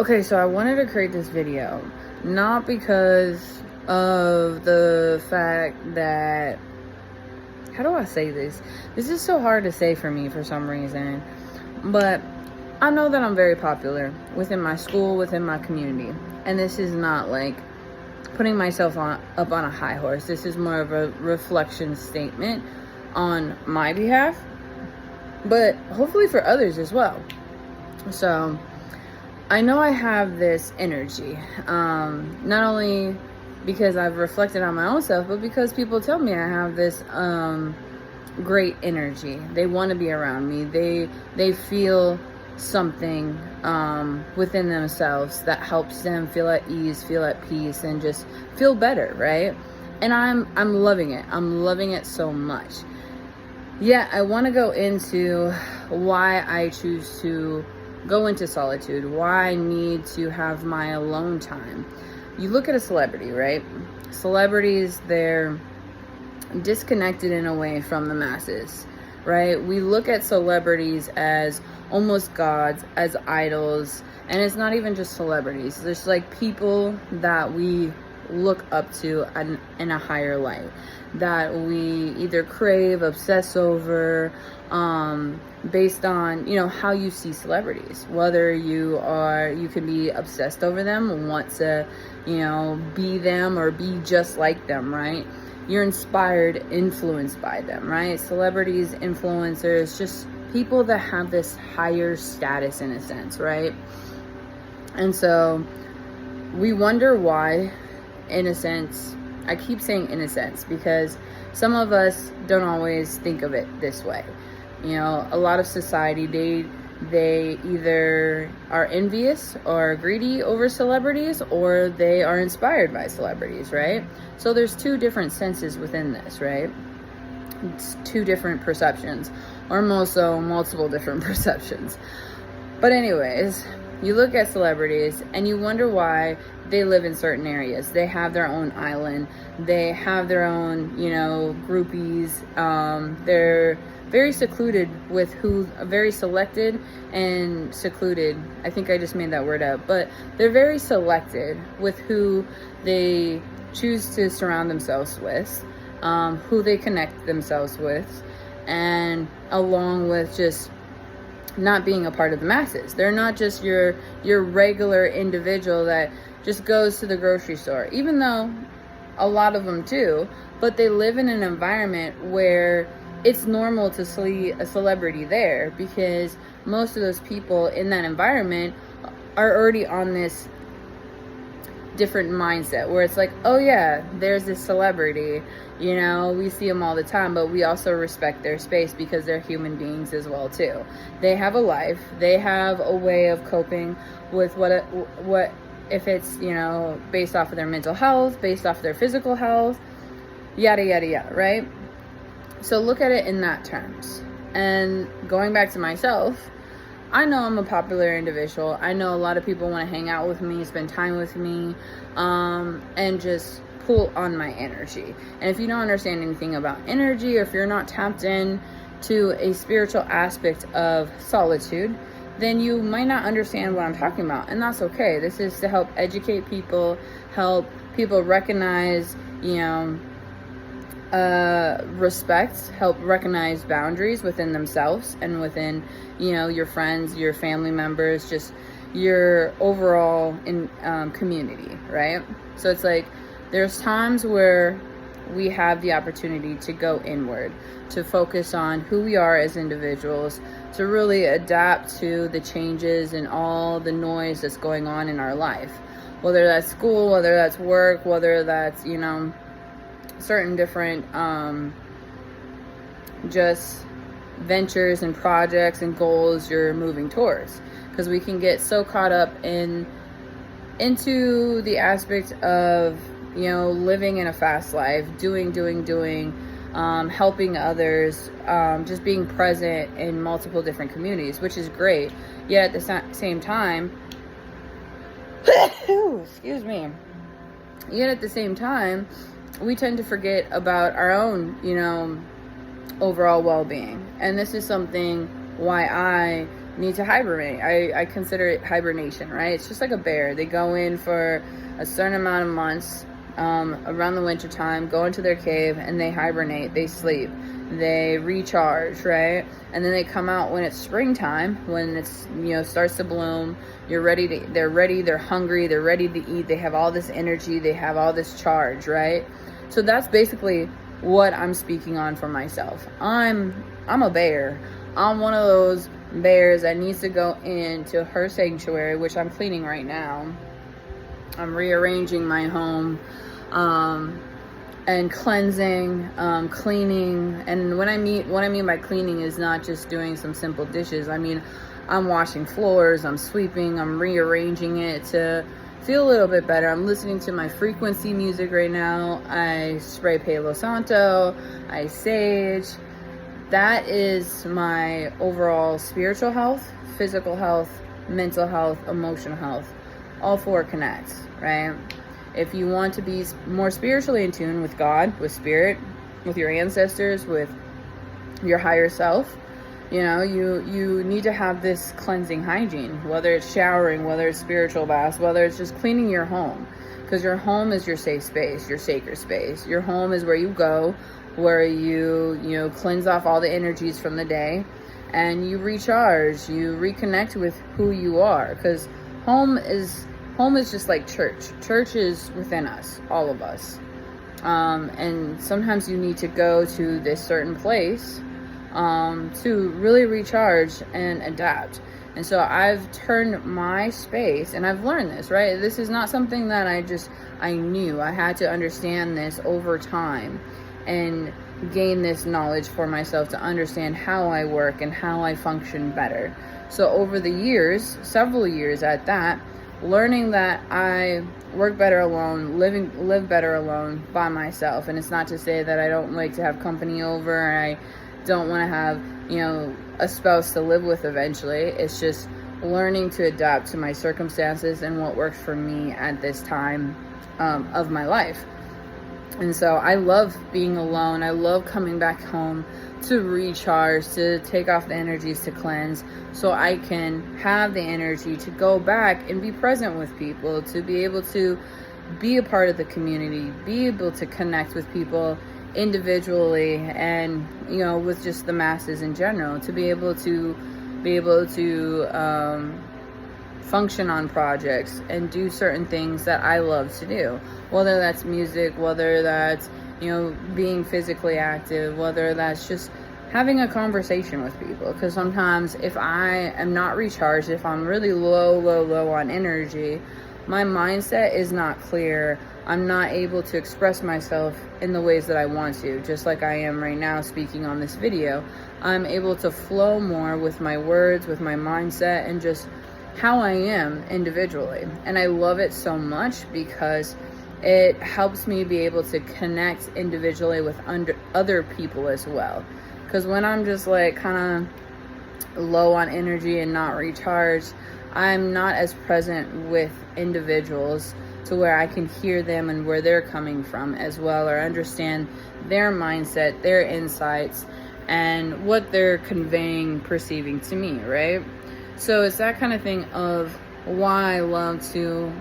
Okay, so I wanted to create this video, not because of the fact that, how do I say this? This is so hard to say for me for some reason, but I know that I'm very popular within my school, within my community, and this is not like putting myself up on a high horse. This is more of a reflection statement on my behalf, but hopefully for others as well. So I know I have this energy, not only because I've reflected on my own self, but because people tell me I have this great energy. They want to be around me. They feel something within themselves that helps them feel at ease, feel at peace, and just feel better, right? And I'm loving it. I'm loving it so much. Yeah, I want to go into why I choose to go into solitude, why I need to have my alone time. You look at a celebrity, right? Celebrities, they're disconnected in a way from the masses, right? We look at celebrities as almost gods, as idols, and it's not even just celebrities. There's like people that we look up to in a higher light, that we either crave, obsess over, based on, you know, how you see celebrities. Whether you can be obsessed over them, want to, you know, be them or be just like them, right? You're inspired, influenced by them, right? Celebrities, influencers, just people that have this higher status in a sense, right? And so we wonder why, in a sense, I keep saying in a sense because some of us don't always think of it this way. You know, a lot of society, they either are envious or greedy over celebrities, or they are inspired by celebrities, right? So there's two different senses within this, right? It's two different perceptions, or multiple different perceptions. But anyways, you look at celebrities and you wonder why they live in certain areas. They have their own island. They have their own, you know, groupies. They're very secluded with very selected and secluded. I think I just made that word up. But they're very selected with who they choose to surround themselves with, who they connect themselves with, and along with just not being a part of the masses. They're not just your regular individual that just goes to the grocery store, even though a lot of them do, but they live in an environment where it's normal to see a celebrity there, because most of those people in that environment are already on this different mindset where it's like, oh yeah, there's this celebrity, you know, we see them all the time, but we also respect their space because they're human beings as well too. They have a life, they have a way of coping with what if it's, you know, based off of their mental health, based off of their physical health, yada yada yada, right? So look at it in that terms. And going back to myself, I know I'm a popular individual. I know a lot of people want to hang out with me, spend time with me, and just pull on my energy. And if you don't understand anything about energy, or if you're not tapped in to a spiritual aspect of solitude, then you might not understand what I'm talking about. And that's okay. This is to help educate people, help people recognize, you know, respect, help recognize boundaries within themselves and within, you know, your friends, your family members, just your overall community, right? So it's like there's times where we have the opportunity to go inward, to focus on who we are as individuals, to really adapt to the changes and all the noise that's going on in our life, whether that's school, whether that's work, whether that's, you know, certain different just ventures and projects and goals you're moving towards, because we can get so caught up into the aspect of, you know, living in a fast life, doing, helping others, just being present in multiple different communities, which is great. Yet at the same time, excuse me, yet at the same time, we tend to forget about our own, you know, overall well-being. And this is something why I need to hibernate. I consider it hibernation, right? It's just like a bear. They go in for a certain amount of months around the winter time, go into their cave, and they hibernate. They sleep. They recharge, right? And then they come out when it's springtime, when it's, starts to bloom. They're ready, they're hungry, they're ready to eat. They have all this energy, they have all this charge, right? So that's basically what I'm speaking on for myself. I'm a bear. I'm one of those bears that needs to go into her sanctuary, which I'm cleaning right now. I'm rearranging my home, and cleansing, cleaning. And what I mean by cleaning is not just doing some simple dishes. I mean, I'm washing floors, I'm sweeping, I'm rearranging it to feel a little bit better. I'm listening to my frequency music right now. I spray Palo Santo, I sage. That is my overall spiritual health, physical health, mental health, emotional health. All four connect, right? If you want to be more spiritually in tune with God, with spirit, with your ancestors, with your higher self, you need to have this cleansing hygiene, whether it's showering, whether it's spiritual baths, whether it's just cleaning your home, because your home is your safe space, your sacred space. Your home is where you go, where you cleanse off all the energies from the day, and you recharge, you reconnect with who you are, because home is just like church. Church is within us, all of us. And sometimes you need to go to this certain place to really recharge and adapt. And so I've turned my space, and I've learned this, right? This is not something that I knew. I had to understand this over time and gain this knowledge for myself to understand how I work and how I function better. So over the years, several years at that, learning that I work better alone, live better alone by myself. And it's not to say that I don't like to have company over, and I don't want to have, a spouse to live with eventually. It's just learning to adapt to my circumstances and what works for me at this time of my life. And so I love being alone. I love coming back home to recharge, to take off the energies, to cleanse, so I can have the energy to go back and be present with people, to be able to be a part of the community, be able to connect with people individually and, with just the masses in general, to be able to function on projects and do certain things that I love to do, whether that's music, whether that's being physically active, whether that's just having a conversation with people. Because sometimes if I am not recharged, if I'm really low on energy, my mindset is not clear. I'm not able to express myself in the ways that I want to, just like I am right now speaking on this video. I'm able to flow more with my words, with my mindset, and just how I am individually. And I love it so much because it helps me be able to connect individually with other people as well. Because when I'm just like kind of low on energy and not recharged, I'm not as present with individuals to where I can hear them and where they're coming from as well, or understand their mindset, their insights, and what they're conveying, perceiving to me, right? So it's that kind of thing of why I love to,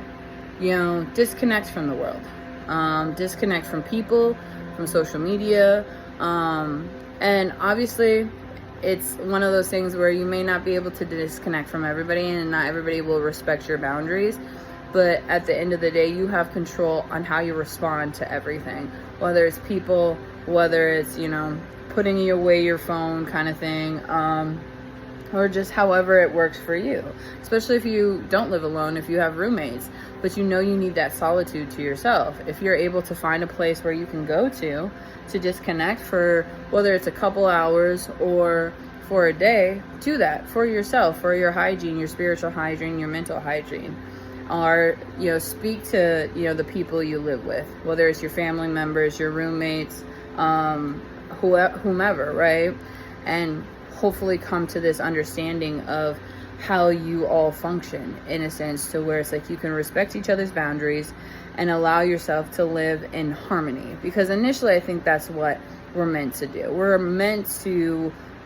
disconnect from the world, disconnect from people, from social media, and obviously it's one of those things where you may not be able to disconnect from everybody, and not everybody will respect your boundaries. But at the end of the day, you have control on how you respond to everything, whether it's people, whether it's, putting away your phone kind of thing, or just however it works for you. Especially if you don't live alone, if you have roommates, but you need that solitude to yourself. If you're able to find a place where you can go to disconnect for, whether it's a couple hours or for a day, do that for yourself, for your hygiene, your spiritual hygiene, your mental hygiene. Or, speak to, the people you live with, whether it's your family members, your roommates, whomever, right? And hopefully come to this understanding of how you all function, in a sense, to where it's like you can respect each other's boundaries and allow yourself to live in harmony. Because initially, I think that's what we're meant to do.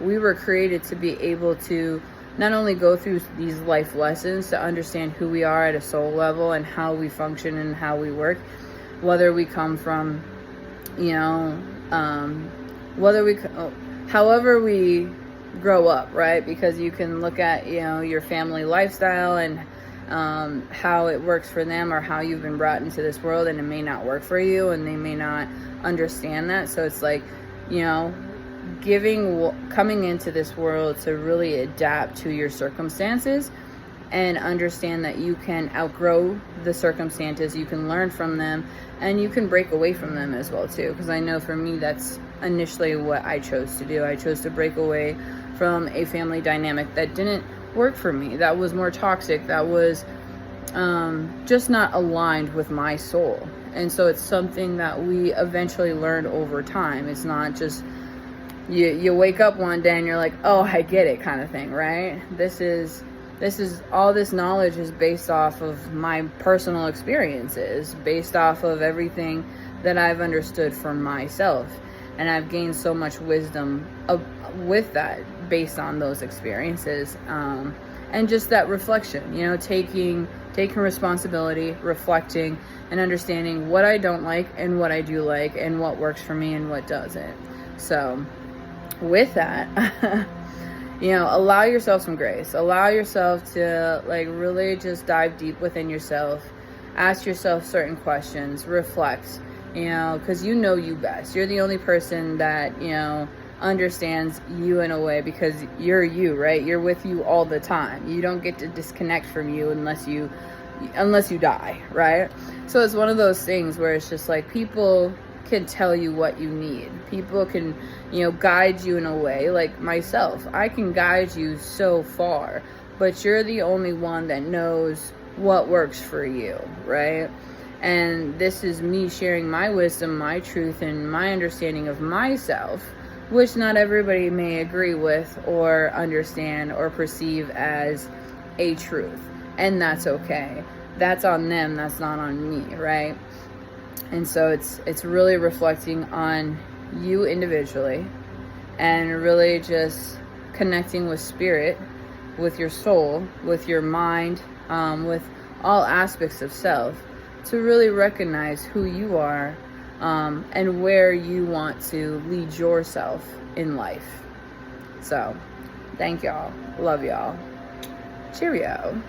We were created to be able to not only go through these life lessons to understand who we are at a soul level and how we function and how we work, whether we come from, you know, however we grow up, right? Because you can look at, you know, your family lifestyle and how it works for them, or how you've been brought into this world, and it may not work for you, and they may not understand that. So it's like, you know, coming into this world to really adapt to your circumstances and understand that you can outgrow the circumstances, you can learn from them, and you can break away from them as well too. Because I know for me, that's initially what I chose to do. I chose to break away from a family dynamic that didn't work for me, that was more toxic, that was just not aligned with my soul. And so it's something that we eventually learn over time. It's not just you wake up one day and you're like, oh, I get it, kind of thing, right? This is all this knowledge is based off of my personal experiences, based off of everything that I've understood for myself. And I've gained so much wisdom with that, based on those experiences. And just that reflection, you know, taking responsibility, reflecting, and understanding what I don't like and what I do like, and what works for me and what doesn't. So with that, you know, allow yourself some grace. Allow yourself to, like, really just dive deep within yourself. Ask yourself certain questions. Reflect, you know, because you know you best. You're the only person that, you know, understands you in a way, because you're you, right? You're with you all the time. You don't get to disconnect from you unless you die, right? So it's one of those things where it's just like, people can tell you what you need. People can, you know, guide you in a way. Like myself, I can guide you so far, but you're the only one that knows what works for you, right? And this is me sharing my wisdom, my truth, and my understanding of myself, which not everybody may agree with or understand or perceive as a truth. And that's okay. That's on them. That's not on me, right? And so it's really reflecting on you individually, and really just connecting with spirit, with your soul, with your mind, with all aspects of self, to really recognize who you are, and where you want to lead yourself in life. So, thank y'all. Love y'all. Cheerio.